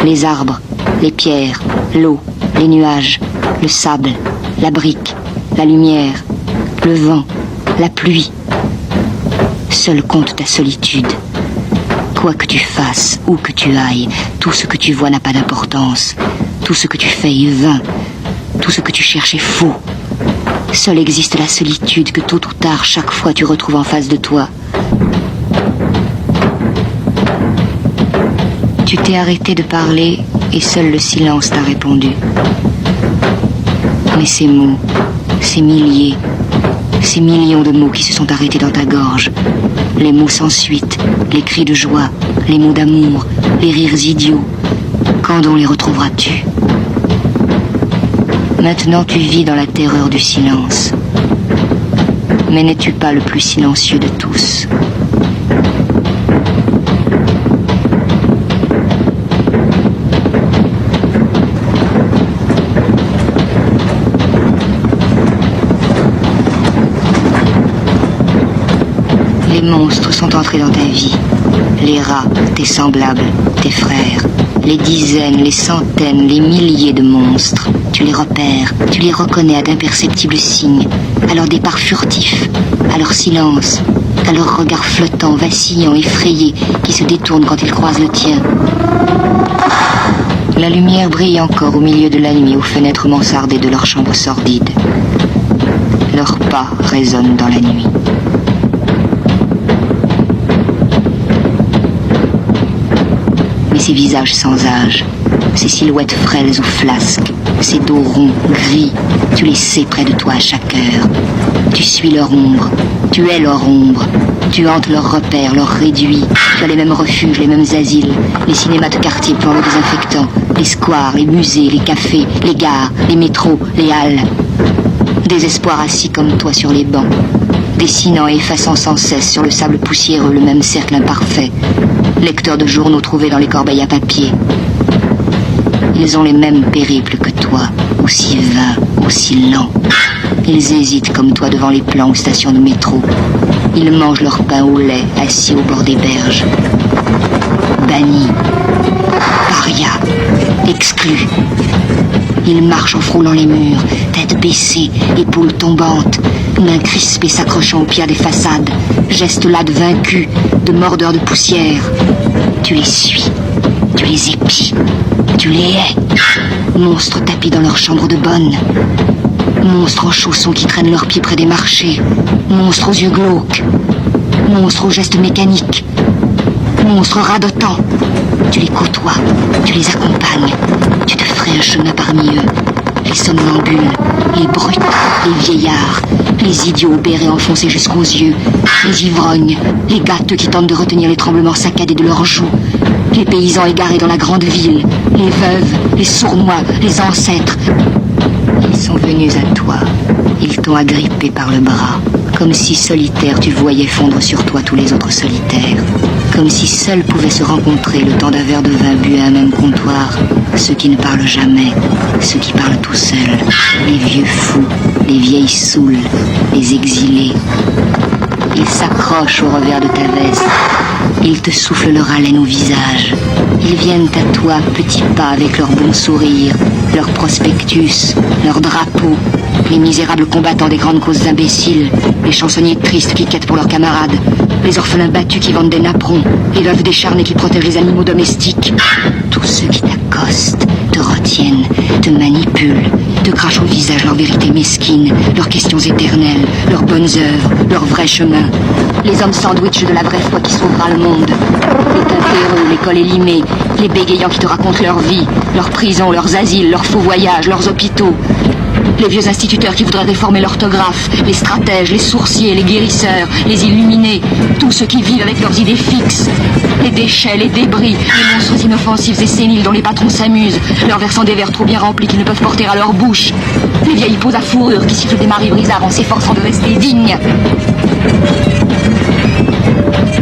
les arbres, les pierres, l'eau, les nuages, le sable, la brique, la lumière, le vent, la pluie. Seul compte ta solitude. Quoi que tu fasses, où que tu ailles, tout ce que tu vois n'a pas d'importance. Tout ce que tu fais est vain. Tout ce que tu cherches est faux. Seule existe la solitude que tôt ou tard, chaque fois tu retrouves en face de toi. Tu t'es arrêté de parler et seul le silence t'a répondu. Mais ces mots, ces milliers, ces millions de mots qui se sont arrêtés dans ta gorge, les mots sans suite, les cris de joie, les mots d'amour, les rires idiots, quand donc les retrouveras-tu ? Maintenant tu vis dans la terreur du silence. Mais n'es-tu pas le plus silencieux de tous ? Les monstres sont entrés dans ta vie. Les rats, tes semblables, tes frères. Les dizaines, les centaines, les milliers de monstres. Tu les repères, tu les reconnais à d'imperceptibles signes, à leur départ furtif, à leur silence, à leur regard flottant, vacillant, effrayé, qui se détourne quand ils croisent le tien. La lumière brille encore au milieu de la nuit aux fenêtres mansardées de leurs chambres sordides. Leurs pas résonnent dans la nuit. Mais ces visages sans âge, ces silhouettes frêles ou flasques, ces dos ronds, gris, tu les sais près de toi à chaque heure. Tu suis leur ombre, tu es leur ombre, tu hantes leurs repères, leurs réduits, tu as les mêmes refuges, les mêmes asiles, les cinémas de quartier pleins de désinfectants, les squares, les musées, les cafés, les gares, les métros, les halles. Des espoirs assis comme toi sur les bancs, dessinant et effaçant sans cesse sur le sable poussiéreux le même cercle imparfait, lecteurs de journaux trouvés dans les corbeilles à papier. Ils ont les mêmes périples que toi, aussi vains, aussi lents. Ils hésitent comme toi devant les plans ou stations de métro. Ils mangent leur pain au lait, assis au bord des berges. Bannis, parias, exclus. Ils marchent en frôlant les murs, tête baissée, épaules tombantes, mains crispées s'accrochant aux pierres des façades, gestes là de vaincus, de mordeurs de poussière. Tu les suis, tu les épies, tu les hais. Monstres tapis dans leur chambre de bonne. Monstres en chaussons qui traînent leurs pieds près des marchés. Monstres aux yeux glauques. Monstres aux gestes mécaniques. Monstres radotants. Tu les côtoies, tu les accompagnes. Tu te ferais un chemin parmi eux. Les somnambules, les brutes, les vieillards, les idiots au béret enfoncés jusqu'aux yeux, les ivrognes, les gâteux qui tentent de retenir les tremblements saccadés de leurs joues, les paysans égarés dans la grande ville, les veuves, les sournois, les ancêtres. Ils sont venus à toi, ils t'ont agrippé par le bras, comme si solitaire tu voyais fondre sur toi tous les autres solitaires, comme si seuls pouvaient se rencontrer le temps d'un verre de vin bu à un même comptoir, ceux qui ne parlent jamais, ceux qui parlent tout seuls, les vieux fous, les vieilles saoules, les exilés. Ils s'accrochent au revers de ta veste, ils te soufflent leur haleine au visage, ils viennent à toi petits pas avec leur bon sourire, leur prospectus, leur drapeau, les misérables combattants des grandes causes imbéciles, les chansonniers tristes qui quêtent pour leurs camarades, les orphelins battus qui vendent des napperons, les veuves décharnées qui protègent les animaux domestiques. Tous ceux qui t'accostent, te retiennent, te manipulent, te crachent au visage leur vérité mesquine, leurs questions éternelles, leurs bonnes œuvres, leur vrai chemin. Les hommes sandwich de la vraie foi qui sauvera le monde. Les tempéreux, les col élimés, les bégayants qui te racontent leur vie, leurs prisons, leurs asiles, leurs faux voyages, leurs hôpitaux. Les vieux instituteurs qui voudraient réformer l'orthographe, les stratèges, les sourciers, les guérisseurs, les illuminés, tous ceux qui vivent avec leurs idées fixes, les déchets, les débris, les monstres inoffensifs et séniles dont les patrons s'amusent, leur versant des verres trop bien remplis qu'ils ne peuvent porter à leur bouche, les vieilles peaux à fourrure qui sifflent des maris brisards en s'efforçant de rester dignes.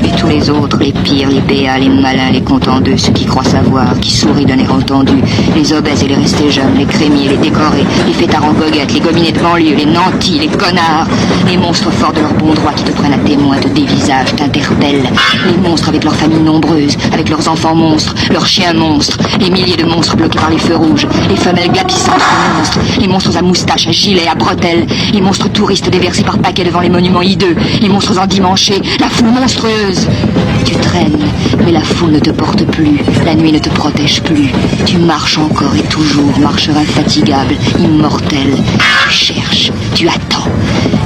Et tous les autres, les pires, les béats, les malins, les contents d'eux, ceux qui croient savoir, qui sourient d'un air entendu, les obèses et les restés jeunes, les crémiers, les décorés, les fêtards en goguettes, les gominés de banlieue, les nantis, les connards, les monstres forts de leur bon droit qui te prennent à témoin, te dévisagent, t'interpellent, les monstres avec leurs familles nombreuses, avec leurs enfants monstres, leurs chiens monstres, les milliers de monstres bloqués par les feux rouges, les femelles glapissantes de monstres, les monstres à moustaches, à gilets, à bretelles, les monstres touristes déversés par paquets devant les monuments hideux, les monstres endimanchés, la foule monstrueuse. Tu traînes, mais la foule ne te porte plus, la nuit ne te protège plus. Tu marches encore et toujours, marcheur infatigable, immortel. Tu cherches, tu attends,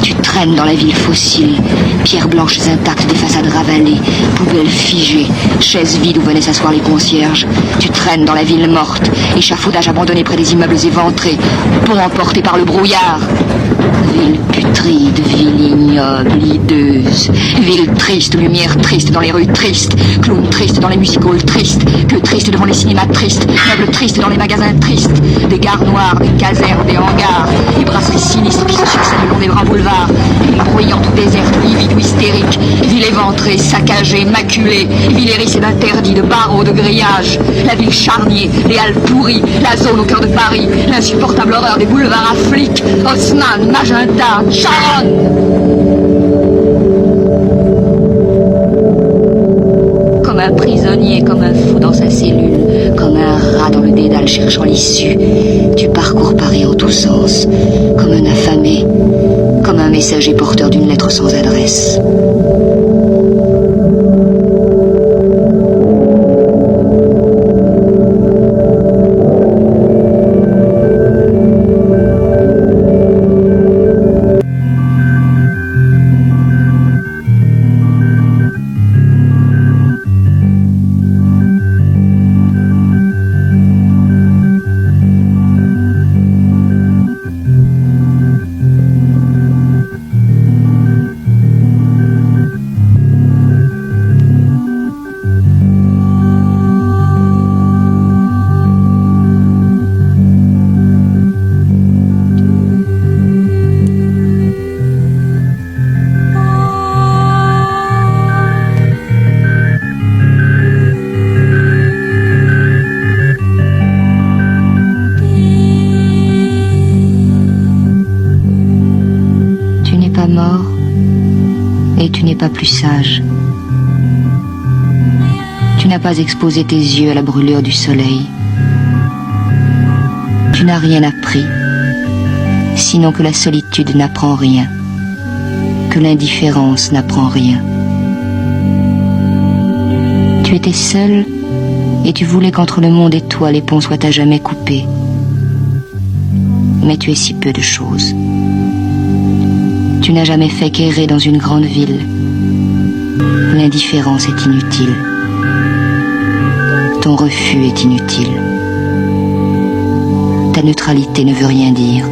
tu traînes dans la ville fossile, pierres blanches intactes des façades ravalées, poubelles figées, chaises vides où venaient s'asseoir les concierges. Tu traînes dans la ville morte, échafaudage abandonné près des immeubles éventrés, pont emporté par le brouillard. Ville putride, ville ignoble, hideuse. Ville triste, lumière triste dans les rues tristes. Clown triste dans les music-halls tristes. Queue triste devant les cinémas tristes. Meubles tristes dans les magasins tristes. Des gares noires, des casernes, des hangars. Des brasseries sinistres qui se succèdent le long des grands boulevards. Ville bruyante ou déserte, livide ou hystérique. Ville éventrée, saccagée, maculée. Ville hérissée d'interdits, de barreaux, de grillages. La ville charnier, les halles pourries. La zone au cœur de Paris. L'insupportable horreur des boulevards à flics. Haussmann, Magenta, Charonne. Comme un prisonnier, comme un fou dans sa cellule, comme un rat dans le dédale cherchant l'issue, tu parcours Paris en tous sens, comme un affamé, comme un messager porteur d'une lettre sans adresse. Mort, et tu n'es pas plus sage. Tu n'as pas exposé tes yeux à la brûlure du soleil. Tu n'as rien appris, sinon que la solitude n'apprend rien, que l'indifférence n'apprend rien. Tu étais seul et tu voulais qu'entre le monde et toi les ponts soient à jamais coupés. Mais tu es si peu de choses. Tu n'as jamais fait qu'errer dans une grande ville. L'indifférence est inutile. Ton refus est inutile. Ta neutralité ne veut rien dire.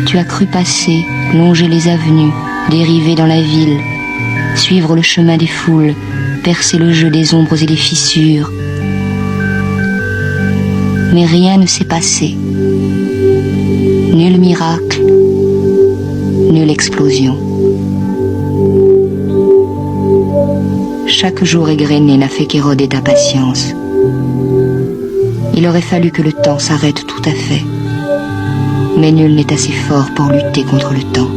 Tu as cru passer, longer les avenues, dériver dans la ville, suivre le chemin des foules, percer le jeu des ombres et des fissures. Mais rien ne s'est passé. Nul miracle, nulle explosion. Chaque jour égrené n'a fait qu'éroder ta patience. Il aurait fallu que le temps s'arrête tout à fait. Mais nul n'est assez fort pour lutter contre le temps.